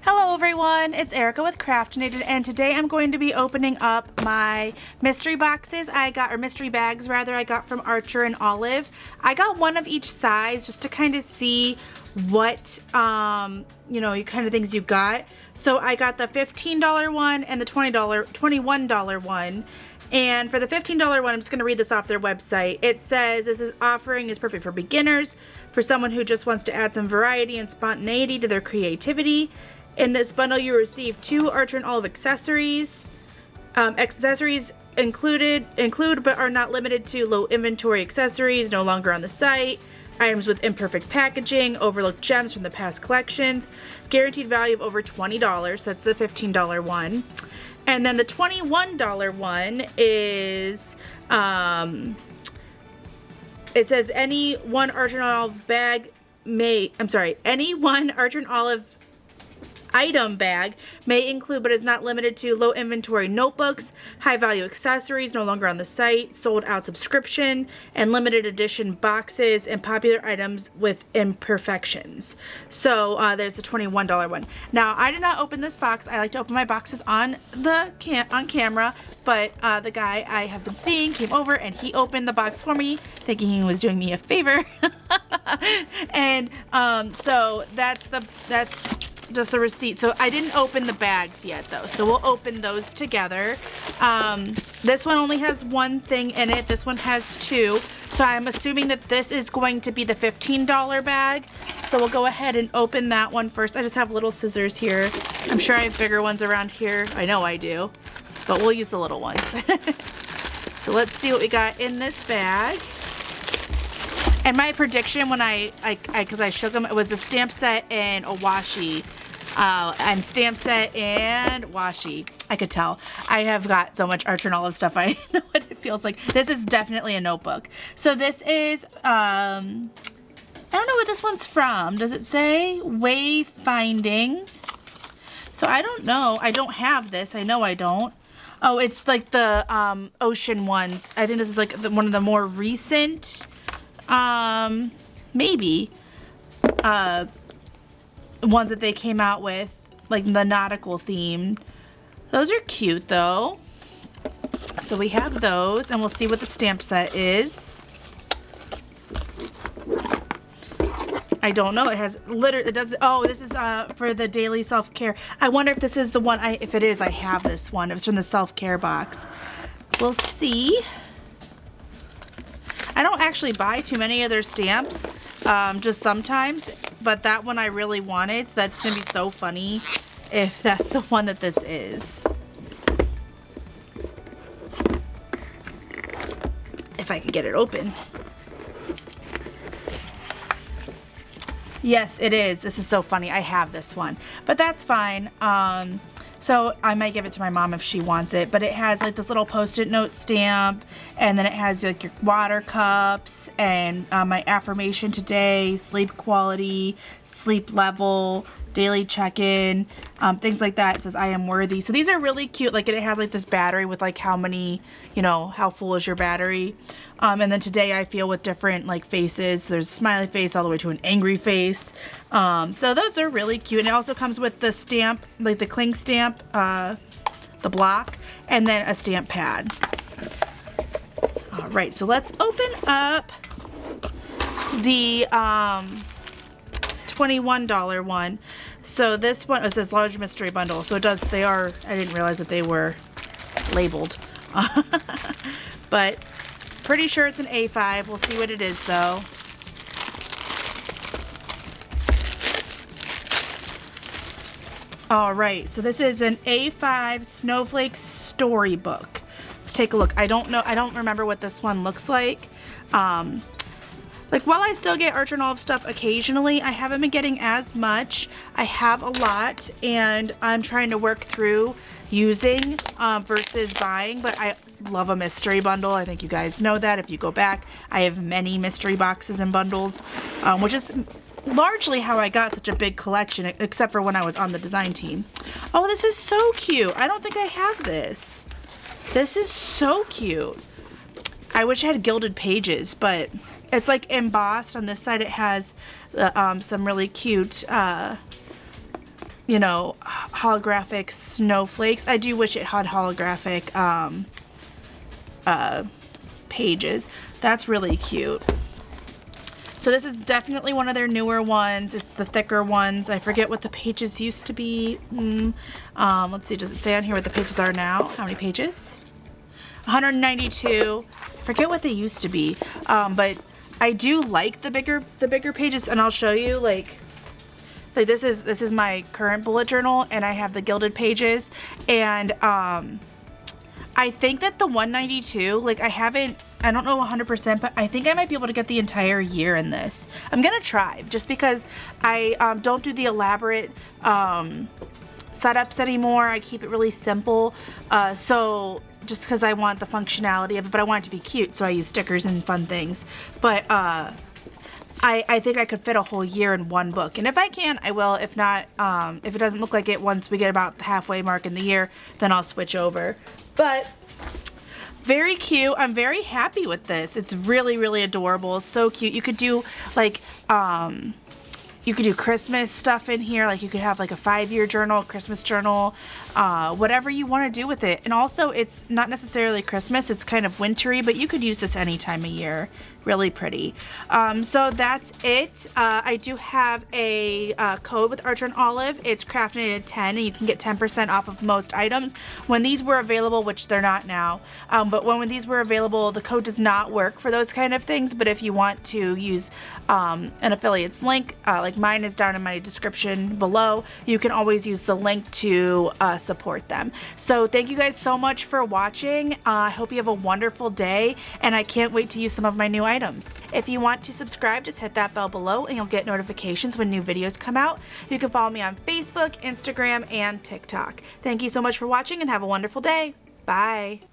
Hello everyone, it's Erica with Craftinated, and today I'm going to be opening up my mystery boxes or mystery bags rather, I got from Archer and Olive. I got one of each size just to kind of see what, you kind of things you got. So I got the $15 one and the $21 one. And for the $15 one, I'm just going to read this off their website. It says, this offering is perfect for beginners, for someone who just wants to add some variety and spontaneity to their creativity. In this bundle, you receive 2 Archer and Olive accessories. Accessories include but are not limited to low inventory accessories, no longer on the site, items with imperfect packaging, overlooked gems from the past collections, guaranteed value of over $20, so that's the $15 one. And then the $21 one is, it says any one Archer and Olive item bag may include but is not limited to low inventory notebooks, high value accessories no longer on the site, sold out subscription, and limited edition boxes and popular items with imperfections. So there's the $21 one. Now I did not open this box. I like to open my boxes on camera, but the guy I have been seeing came over and he opened the box for me, thinking he was doing me a favor. And so that's just the receipt. So I didn't open the bags yet though, so we'll open those together. This one only has one thing in it, this one has 2, so I'm assuming that this is going to be the $15 bag. So we'll go ahead and open that one first. I just have little scissors here. I'm sure I have bigger ones around here. I know I do, but we'll use the little ones. So let's see what we got in this bag. And my prediction when because I shook them, it was a stamp set and a washi. And stamp set and washi. I could tell. I have got so much Archer and Olive stuff. I know what it feels like. This is definitely a notebook. So this is, I don't know what this one's from. Does it say? Wayfinding. So I don't know. I don't have this. I know I don't. Oh, it's like the ocean ones. I think this is like one of the more recent, maybe, ones that they came out with, like the nautical theme. Those are cute though. So we have those, and we'll see what the stamp set is. I don't know. It has this is for the daily self-care. I wonder if this is the one. If it is, I have this one. It was from the self-care box. We'll see. I don't actually buy too many of their stamps, just sometimes, but that one I really wanted, so that's gonna be so funny if that's the one that this is. If I can get it open. Yes, it is. This is so funny. I have this one, but that's fine. So I might give it to my mom if she wants it, but it has like this little post-it note stamp, and then it has like your water cups and my affirmation today, sleep quality, sleep level, daily check-in, things like that. It says I am worthy. So these are really cute. Like it has like this battery with like how many, how full is your battery. And then today I feel with different like faces. So there's a smiley face all the way to an angry face. So those are really cute. And it also comes with the stamp, like the cling stamp, the block, and then a stamp pad. All right, so let's open up the $21 one. So this one is this large mystery bundle. So I didn't realize that they were labeled. But pretty sure it's an A5. We'll see what it is though. All right, so this is an A5 Snowflake storybook. Let's take a look. I don't remember what this one looks like. Like while I still get Archer and Olive stuff occasionally, I haven't been getting as much. I have a lot, and I'm trying to work through using versus buying, but I love a mystery bundle. I think you guys know that. If you go back, I have many mystery boxes and bundles, which is largely how I got such a big collection, except for when I was on the design team. Oh, this is so cute. I don't think I have this. This is so cute. I wish I had gilded pages, but it's like embossed. On this side it has some really cute you know, holographic snowflakes. I do wish it had holographic pages. That's really cute. So this is definitely one of their newer ones. It's the thicker ones. I forget what the pages used to be. Let's see, does it say on here what the pages are now? How many pages? 192. I forget what they used to be. But I do like the bigger pages, and I'll show you like this is my current bullet journal, and I have the gilded pages, and I think that the 192, like I don't know 100%, but I think I might be able to get the entire year in this. I'm gonna try, just because I don't do the elaborate setups anymore. I keep it really simple, so just because I want the functionality of it, but I want it to be cute, so I use stickers and fun things. But I think I could fit a whole year in one book, and if I can, I will. If not, if it doesn't look like it once we get about the halfway mark in the year, then I'll switch over. But very cute. I'm very happy with this. It's really, really adorable. So cute. You could do like you could do Christmas stuff in here. Like you could have like a 5-year journal, Christmas journal, whatever you want to do with it. And also it's not necessarily Christmas, it's kind of wintry, but you could use this any time of year. Really pretty. So that's it. I do have a code with Archer and Olive. It's Craftinated 10, and you can get 10% off of most items. When these were available, which they're not now, but when these were available, the code does not work for those kind of things. But if you want to use an affiliate's link, like mine is down in my description below, you can always use the link to support them. So thank you guys so much for watching. I hope you have a wonderful day, and I can't wait to use some of my new items. If you want to subscribe, just hit that bell below and you'll get notifications when new videos come out. You can follow me on Facebook, Instagram, and TikTok. Thank you so much for watching, and have a wonderful day. Bye.